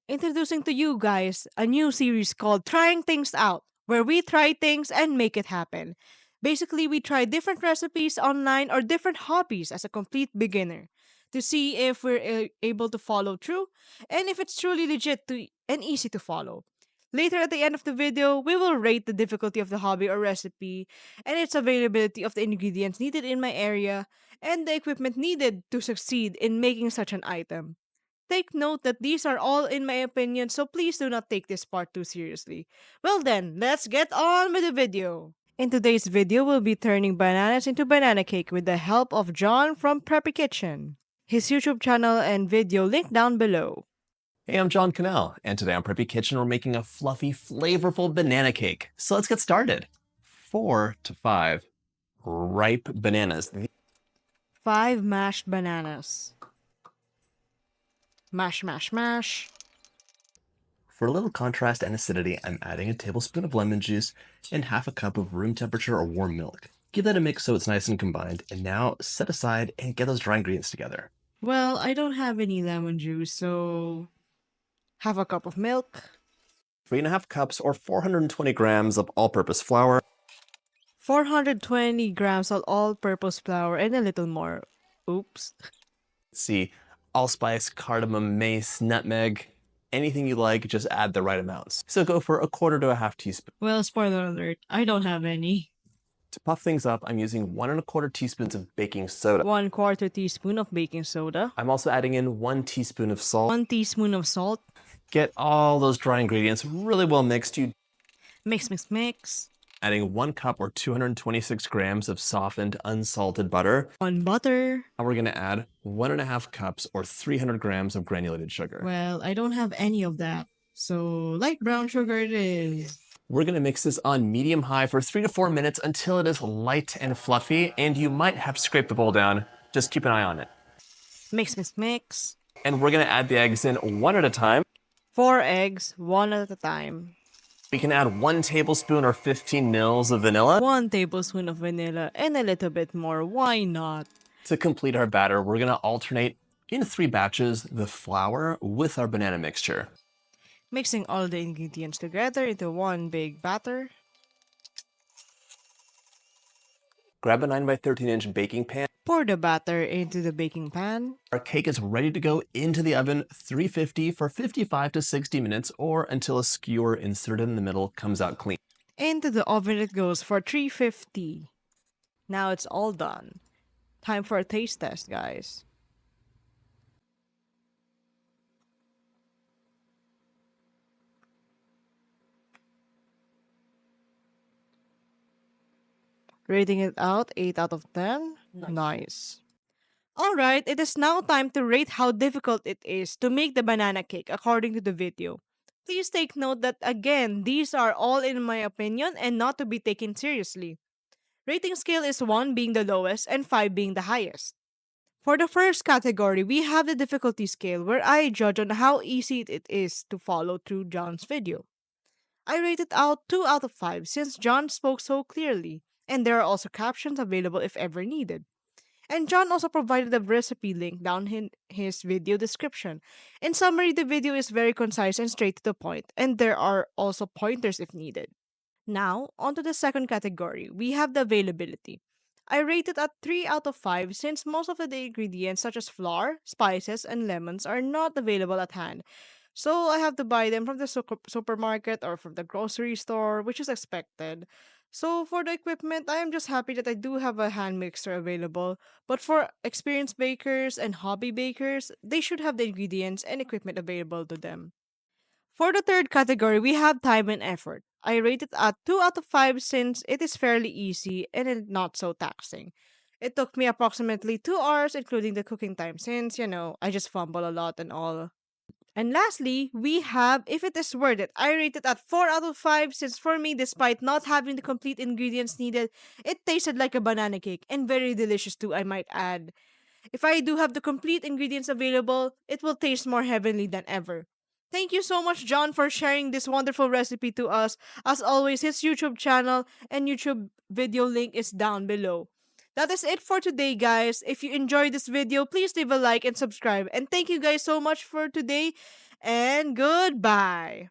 introducing to you guys a new series called Trying Things Out, where we try things and make it happen. Basically, we try different recipes online or different hobbies as a complete beginner to see if we're able to follow through and if it's truly legit and easy to follow. Later at the end of the video, we will rate the difficulty of the hobby or recipe and its availability of the ingredients needed in my area and the equipment needed to succeed in making such an item. Take note that these are all in my opinion, so please do not take this part too seriously. Well then, let's get on with the video. In today's video, we'll be turning bananas into banana cake with the help of John from Preppy Kitchen. His YouTube channel and video link down below. Hey, I'm John Cannell, and today on Preppy Kitchen we're making a fluffy, flavorful banana cake. So let's get started. 4 to 5 ripe bananas. 5 mashed bananas. Mash, mash, mash. For a little contrast and acidity, I'm adding a tablespoon of lemon juice and half a cup of room temperature or warm milk. Give that a mix so it's nice and combined, and now set aside and get those dry ingredients together. Well, I don't have any lemon juice, so half a cup of milk, 3.5 cups or 420 grams of all-purpose flour, 420 grams of all-purpose flour, and a little more. Oops. see, allspice, cardamom, mace, nutmeg, anything you like, just add the right amounts. So go for 1/4 to 1/2 teaspoon. Well, spoiler alert, I don't have any. To puff things up, I'm using 1 1/4 teaspoons of baking soda. 1/4 teaspoon of baking soda, I'm also adding in 1 teaspoon of salt. 1 teaspoon of salt. Get all those dry ingredients really well mixed. You Mix, mix, mix. adding 1 cup or 226 grams of softened unsalted butter. 1 butter. Now we're gonna add 1.5 cups or 300 grams of granulated sugar. Well, I don't have any of that. So, light brown sugar it is. We're gonna mix this on medium-high for 3 to 4 minutes until it is light and fluffy, and you might have to scrape the bowl down. Just keep an eye on it. Mix, mix, mix. And we're gonna add the eggs in one at a time. 4 eggs, 1 at a time. We can add 1 tablespoon or 15 mils of vanilla. 1 tablespoon of vanilla and a little bit more. Why not? To complete our batter, we're gonna alternate in 3 batches the flour with our banana mixture. Mixing all the ingredients together into one big batter. Grab a 9 by 13 inch baking pan. Pour the batter into the baking pan. Our cake is ready to go into the oven 350 for 55 to 60 minutes or until a skewer inserted in the middle comes out clean. Into the oven it goes for 350. Now it's all done. Time for a taste test, guys. Rating it out, 8 out of 10. Nice. Alright, it is now time to rate how difficult it is to make the banana cake according to the video. Please take note that again, these are all in my opinion and not to be taken seriously. Rating scale is 1 being the lowest and 5 being the highest. For the first category, we have the difficulty scale where I judge on how easy it is to follow through John's video. I rated out 2 out of 5 since John spoke so clearly, and there are also captions available if ever needed. And John also provided a recipe link down in his video description. In summary, the video is very concise and straight to the point, and there are also pointers if needed. Now, on to the second category, we have the availability. I rate it at 3 out of 5 since most of the ingredients such as flour, spices, and lemons are not available at hand. So I have to buy them from the supermarket or from the grocery store, which is expected. So for the equipment, I am just happy that I do have a hand mixer available. But for experienced bakers and hobby bakers, they should have the ingredients and equipment available to them. For the third category, we have time and effort. I rate it at 2 out of 5 since it is fairly easy and not so taxing. It took me approximately 2 hours including the cooking time since, I just fumble a lot and all. And lastly, we have if it is worth it. I rate it at 4 out of 5 since for me, despite not having the complete ingredients needed, it tasted like a banana cake and very delicious too, I might add. If I do have the complete ingredients available, it will taste more heavenly than ever. Thank you so much, John, for sharing this wonderful recipe to us. As always, his YouTube channel and YouTube video link is down below. That is it for today, guys. If you enjoyed this video, please leave a like and subscribe. And thank you guys so much for today, and goodbye.